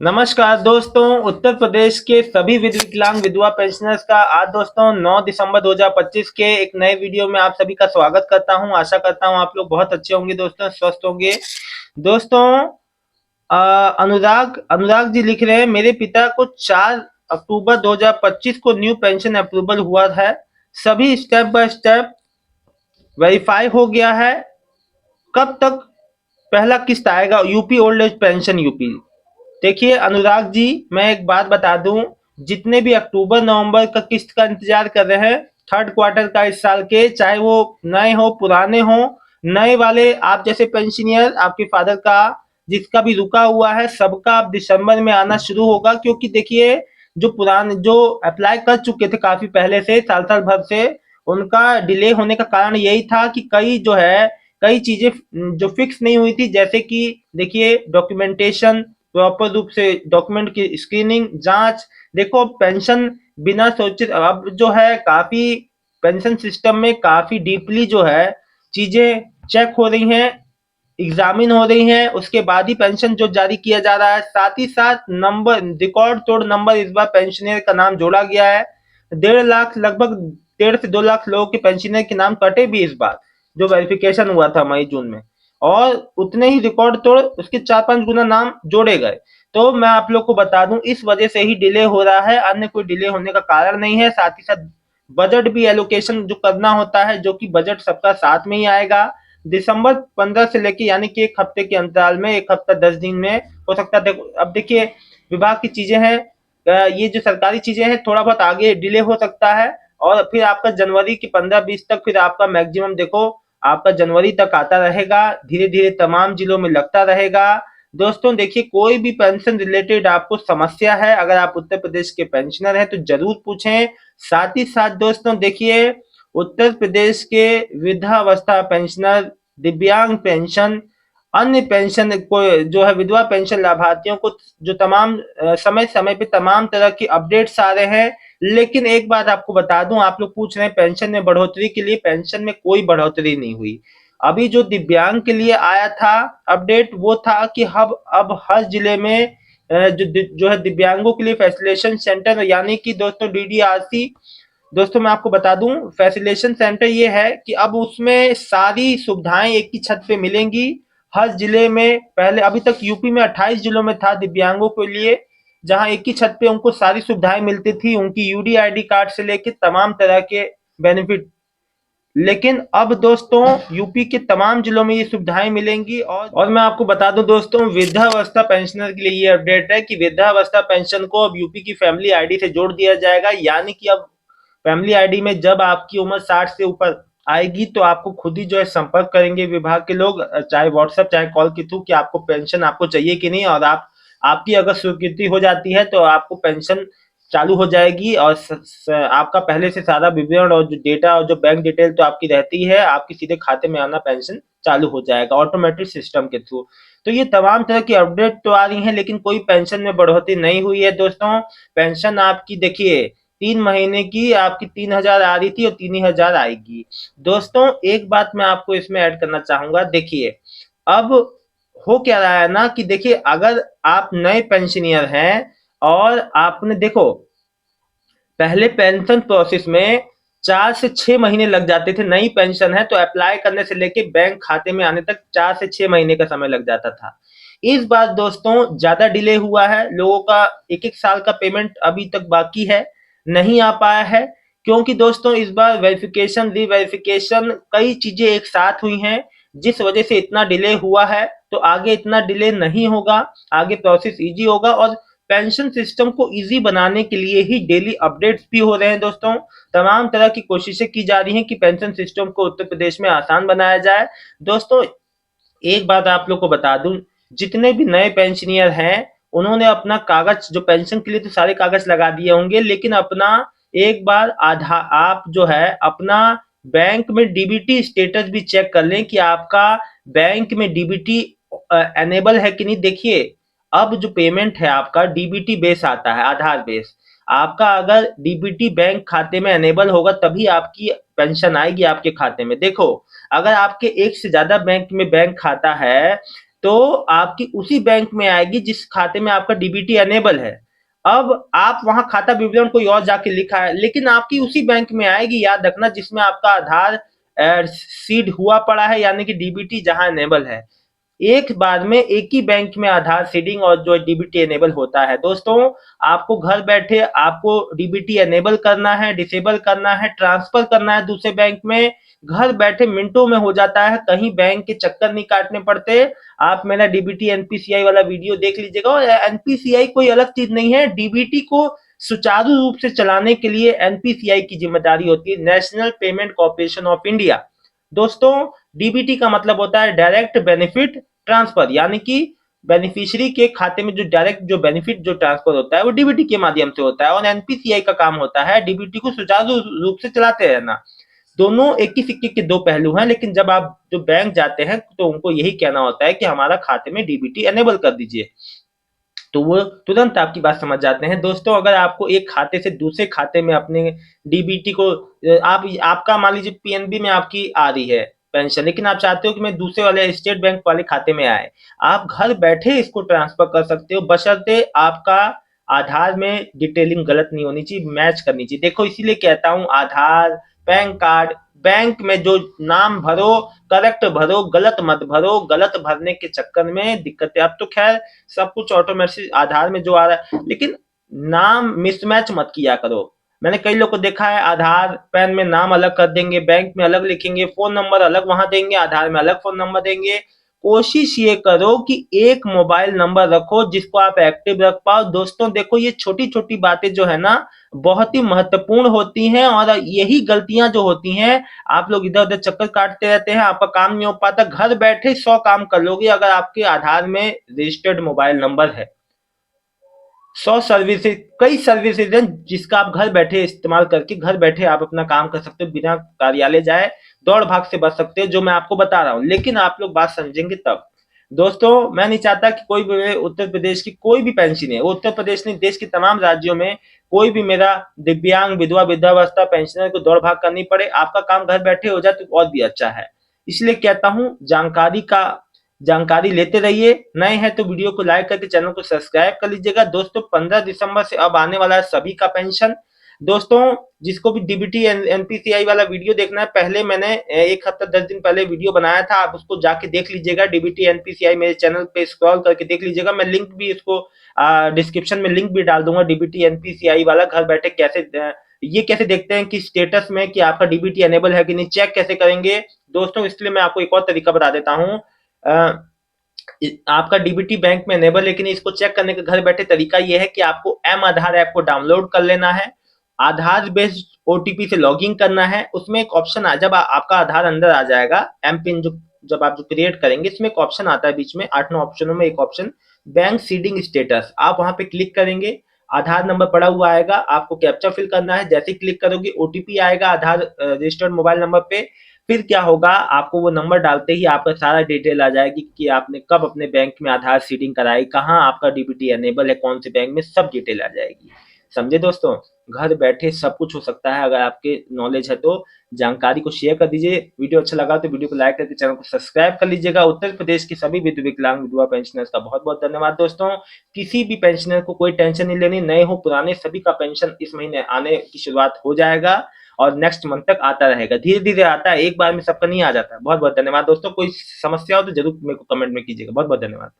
नमस्कार दोस्तों। उत्तर प्रदेश के सभी विकलांग विधवा पेंशनर्स का आज दोस्तों 9 दिसंबर 2025 के एक नए वीडियो में आप सभी का स्वागत करता हूं। आशा करता हूं आप लोग बहुत अच्छे होंगे दोस्तों, स्वस्थ होंगे। दोस्तों अनुराग अनुराग जी लिख रहे हैं, मेरे पिता को 4 अक्टूबर 2025 को न्यू पेंशन अप्रूवल हुआ है। सभी स्टेप बाय स्टेप वेरीफाई हो गया है। कब तक पहला किस्त आएगा? UP old age pension UP. देखिए अनुराग जी, मैं एक बात बता दूं, जितने भी अक्टूबर नवंबर का किस्त का इंतजार कर रहे हैं थर्ड क्वार्टर का इस साल के, चाहे वो नए हो पुराने हो, नए वाले आप जैसे पेंशनियर आपके फादर का जिसका भी रुका हुआ है, सबका अब दिसंबर में आना शुरू होगा। क्योंकि देखिए जो पुराने जो अप्लाई कर चुके थे काफी पहले से साल साल भर से, उनका डिले होने का कारण यही था कि कई चीजें जो फिक्स नहीं हुई थी, जैसे कि देखिए डॉक्यूमेंटेशन, प्रॉपर रूप से डॉक्यूमेंट की स्क्रीनिंग जांच। देखो पेंशन बिना सोचे अब जो है काफी पेंशन सिस्टम में काफी डीपली जो है चीजें चेक हो रही हैं, एग्जामिन हो रही हैं, उसके बाद ही पेंशन जो जारी किया जा रहा है। साथ ही साथ नंबर, रिकॉर्ड तोड़ नंबर इस बार पेंशनर का नाम जोड़ा गया है। 1.5 लाख, लगभग 1.5 से 2 लाख लोगों के पेंशनर के नाम कटे भी इस बार, जो वेरिफिकेशन हुआ था मई जून में। और उतने ही रिकॉर्ड तोड़ उसके 4-5 गुना नाम जोड़े गए। तो मैं आप लोग को बता दूं, इस वजह से ही डिले हो रहा है, अन्य कोई डिले होने का कारण नहीं है। साथ ही साथ बजट भी एलोकेशन जो करना होता है, जो कि बजट सबका साथ में ही आएगा दिसंबर 15 से लेके, यानी कि एक हफ्ते के अंतराल में, एक हफ्ता 10 दिन में हो सकता है। अब देखिए विभाग की चीजें हैं, ये जो सरकारी चीजें हैं थोड़ा बहुत आगे डिले हो सकता है। और फिर आपका जनवरी की 15-20 तक, फिर आपका मैक्सिमम देखो आपका जनवरी तक आता रहेगा, धीरे धीरे तमाम जिलों में लगता रहेगा। दोस्तों देखिए, कोई भी पेंशन रिलेटेड आपको समस्या है, अगर आप उत्तर प्रदेश के पेंशनर हैं तो जरूर पूछें। साथ ही साथ दोस्तों देखिए, उत्तर प्रदेश के वृद्धावस्था पेंशनर, दिव्यांग पेंशन, अन्य पेंशन को जो है विधवा पेंशन लाभार्थियों को जो तमाम समय समय पे तमाम तरह की अपडेट्स आ रहे हैं। लेकिन एक बात आपको बता दूं, आप लोग पूछ रहे हैं पेंशन में बढ़ोतरी के लिए, पेंशन में कोई बढ़ोतरी नहीं हुई। अभी जो दिव्यांग के लिए आया था अपडेट, वो था कि अब हर जिले में जो है दिव्यांगों के लिए फैसिलिटेशन सेंटर, यानी कि दोस्तों डीडीआरसी। दोस्तों मैं आपको बता दूं, फैसिलिटेशन सेंटर ये है कि अब उसमें सारी सुविधाएं एक ही छत पे मिलेंगी हर जिले में। पहले अभी तक यूपी में 28 जिलों में था दिव्यांगों के लिए, जहां एक ही छत पे उनको सारी सुविधाएं मिलती थी, उनकी यूडीआईडी कार्ड से लेके तमाम तरह के बेनिफिट। लेकिन अब दोस्तों यूपी के तमाम जिलों में ये सुविधाएं मिलेंगी। और मैं आपको बता दूं दोस्तों, वृद्धावस्था पेंशनर के लिए ये अपडेट है कि वृद्धावस्था पेंशन को अब यूपी की फैमिली आईडी से जोड़ दिया जाएगा। यानी कि अब फैमिली आईडी में जब आपकी उम्र 60 से ऊपर आएगी तो आपको खुद ही जो है संपर्क करेंगे विभाग के लोग, चाहे व्हाट्सएप चाहे कॉल के थ्रू, कि आपको पेंशन आपको चाहिए कि नहीं। और आपकी अगर स्वीकृति हो जाती है तो आपको पेंशन चालू हो जाएगी। और आपका पहले से सारा विवरण और जो डेटा और जो बैंक डिटेल तो आपकी रहती है, आपके सीधे खाते में आना पेंशन चालू हो जाएगा ऑटोमेटिक सिस्टम के थ्रू। तो ये तमाम तरह की अपडेट तो आ रही हैं, लेकिन कोई पेंशन में बढ़ोतरी नहीं हुई है दोस्तों। पेंशन आपकी देखिए 3 महीने की आपकी 3,000 आ रही थी और 3,000 आएगी। दोस्तों एक बात मैं आपको इसमें ऐड करना चाहूंगा, देखिए अब हो क्या रहा है ना, कि देखिए अगर आप नए पेंशनियर हैं और आपने देखो पहले पेंशन प्रोसेस में 4 से 6 महीने लग जाते थे। नई पेंशन है तो अप्लाई करने से लेके बैंक खाते में आने तक 4 से 6 महीने का समय लग जाता था। इस बार दोस्तों ज्यादा डिले हुआ है, लोगों का एक एक साल का पेमेंट अभी तक बाकी है, नहीं आ पाया है। क्योंकि दोस्तों इस बार वेरिफिकेशन रीवेरिफिकेशन कई चीजें एक साथ हुई हैं, जिस वजह से इतना डिले हुआ है। तो आगे इतना डिले नहीं होगा, आगे प्रोसेस इजी होगा। और पेंशन सिस्टम को इजी बनाने के लिए ही डेली अपडेट्स भी हो रहे हैं दोस्तों। तमाम तरह की कोशिशें की जा रही हैं कि पेंशन सिस्टम को उत्तर प्रदेश में आसान बनाया जाए। दोस्तों एक बात आप लोग को बता दूं, जितने भी नए पेंशनियर हैं उन्होंने अपना कागज, जो पेंशन के लिए तो सारे कागज लगा दिए होंगे, लेकिन अपना एक बार आधार, आप जो है अपना बैंक में डीबीटी स्टेटस भी चेक कर लें कि आपका बैंक में डीबीटी एनेबल है कि नहीं। देखिए अब जो पेमेंट है आपका डीबीटी बेस आता है, आधार बेस। आपका अगर डीबीटी बैंक खाते में एनेबल होगा तभी आपकी पेंशन आएगी आपके खाते में। देखो अगर आपके एक से ज्यादा बैंक में बैंक खाता है, तो आपकी उसी बैंक में आएगी जिस खाते में आपका डीबीटी एनेबल है। अब आप वहां खाता विवरण कोई और जाके लिखा है, लेकिन आपकी उसी बैंक में आएगी, याद रखना, जिसमें आपका आधार सीड हुआ पड़ा है, यानी कि डीबीटी जहां एनेबल है। एक बार में एक ही बैंक में आधार सीडिंग और जो डीबीटी एनेबल होता है। दोस्तों, आपको घर बैठे आपको डीबीटी एनेबल करना है, डिसेबल करना है, ट्रांसफर करना है दूसरे बैंक में, घर बैठे मिनटों में हो जाता है, कहीं बैंक के चक्कर नहीं काटने पड़ते। आप मेरा डीबीटी एनपीसीआई वाला वीडियो देख लीजिएगा। और एनपीसीआई कोई अलग चीज नहीं है, डीबीटी को सुचारू रूप से चलाने के लिए एनपीसीआई की जिम्मेदारी होती है, national payment corporation of India. दोस्तों, डीबीटी का मतलब होता है डायरेक्ट बेनिफिट ट्रांसफर, यानी कि बेनिफिशियरी के खाते में जो डायरेक्ट जो बेनिफिट जो ट्रांसफर होता है वो डीबीटी के माध्यम से होता है। और एनपीसीआई का काम होता है डीबीटी को सुचारू रूप से चलाते रहना। दोनों एक ही सिक्के के दो पहलू हैं, लेकिन जब आप जो बैंक जाते हैं तो उनको यही कहना होता है कि हमारा खाते में डीबीटी एनेबल कर दीजिए, तो वो तुरंत आपकी बात समझ जाते हैं। दोस्तों, अगर आपको एक खाते से दूसरे खाते में अपने डीबीटी को आप आपका मान लीजिए पीएनबी में आपकी आ रही है पेंशन, लेकिन आप चाहते हो कि मैं दूसरे वाले स्टेट बैंक वाले खाते में आए, आप घर बैठे इसको ट्रांसफर कर सकते हो, बशर्ते आपका आधार में डिटेलिंग गलत नहीं होनी चाहिए, मैच करनी चाहिए। देखो, इसीलिए कहता हूँ आधार, पैन कार्ड, बैंक में जो नाम भरो करेक्ट भरो, गलत मत भरो। गलत भरने के चक्कर में दिक्कतें, अब तो खैर सब कुछ ऑटोमेटिक आधार में जो आ रहा है, लेकिन नाम मिसमैच मत किया करो। मैंने कई लोग को देखा है, आधार पैन में नाम अलग कर देंगे, बैंक में अलग लिखेंगे, फोन नंबर अलग वहां देंगे, आधार में अलग फोन नंबर देंगे। कोशिश ये करो कि एक मोबाइल नंबर रखो जिसको आप एक्टिव रख पाओ। दोस्तों देखो, ये छोटी छोटी बातें जो है ना बहुत ही महत्वपूर्ण होती हैं, और यही गलतियां जो होती हैं, आप लोग इधर उधर चक्कर काटते रहते हैं, आपका काम नहीं हो पाता। घर बैठे 100 काम कर लोगे अगर आपके आधार में रजिस्टर्ड मोबाइल नंबर है। 100 सर्विसेज, कई सर्विसेज हैं जिसका आप घर बैठे इस्तेमाल करके घर बैठे आप अपना काम कर सकते हो, बिना कार्यालय जाए दौड़ भाग से बच सकते हो, जो मैं आपको बता रहा हूँ। लेकिन आप लोग बात समझेंगे तब। दोस्तों, मैं नहीं चाहता कि कोई भी मेरे उत्तर प्रदेश की कोई भी पेंशन है, वो उत्तर प्रदेश नहीं देश के तमाम राज्यों में कोई भी मेरा दिव्यांग विधवा वृद्धावस्था पेंशनर को दौड़ भाग करनी पड़े। आपका काम घर बैठे हो जाए तो और भी अच्छा है। इसलिए कहता हूँ जानकारी लेते रहिए। नए हैं तो वीडियो को लाइक करके चैनल को सब्सक्राइब कर लीजिएगा। दोस्तों, 15 दिसंबर से अब आने वाला है सभी का पेंशन। दोस्तों, जिसको भी डीबीटी एनपीसीआई वाला वीडियो देखना है, पहले मैंने एक हफ्ता 10 दिन पहले वीडियो बनाया था, आप उसको जाके देख लीजिएगा। डीबीटी एनपीसीआई मेरे चैनल पे स्क्रॉल करके देख लीजिएगा। मैं लिंक भी इसको डिस्क्रिप्शन में लिंक भी डाल दूंगा। डीबीटी एनपीसीआई वाला घर बैठे कैसे ये कैसे देखते हैं कि स्टेटस में कि आपका डीबीटी एनेबल है कि नहीं, चेक कैसे करेंगे। दोस्तों, इसलिए मैं आपको एक और तरीका बता देता हूँ। आपका डीबीटी बैंक में एनेबल, लेकिन इसको चेक करने का घर बैठे तरीका ये है कि आपको एम आधार ऐप को डाउनलोड कर लेना है, आधार बेस्ड ओटीपी से लॉगिन करना है। उसमें एक ऑप्शन आ, जब आपका आधार अंदर आ जाएगा, एम पिन जो जब आप जो क्रिएट करेंगे, इसमें एक ऑप्शन आता है बीच में 8-9 ऑप्शनों में एक ऑप्शन बैंक सीडिंग स्टेटस, आप वहां पे क्लिक करेंगे, आधार नंबर पड़ा हुआ आएगा, आपको कैप्चा फिल करना है। जैसे ही क्लिक करोगे ओटीपी आएगा आधार रजिस्टर्ड मोबाइल नंबर पे। फिर क्या होगा, आपको वो नंबर डालते ही आपका सारा डिटेल आ जाएगी कि आपने कब अपने बैंक में आधार सीडिंग कराई, कहाँ आपका डीबीटी एनेबल है, कौन से बैंक में, सब डिटेल आ जाएगी। समझे दोस्तों, घर बैठे सब कुछ हो सकता है। अगर आपके नॉलेज है तो जानकारी को शेयर कर दीजिए। वीडियो अच्छा लगा तो वीडियो को लाइक करके चैनल को सब्सक्राइब कर लीजिएगा। उत्तर प्रदेश के सभी विकलांग विधवा पेंशनर्स का बहुत बहुत धन्यवाद। दोस्तों, किसी भी पेंशनर को कोई टेंशन नहीं लेनी, नए हो पुराने सभी का पेंशन इस महीने आने की शुरुआत हो जाएगा और नेक्स्ट मंथ तक आता रहेगा। धीरे धीरे आता है, एक बार में सबका नहीं आ जाता। बहुत बहुत धन्यवाद दोस्तों। कोई समस्या हो तो जरूर मेरे को कमेंट में कीजिएगा। बहुत बहुत धन्यवाद।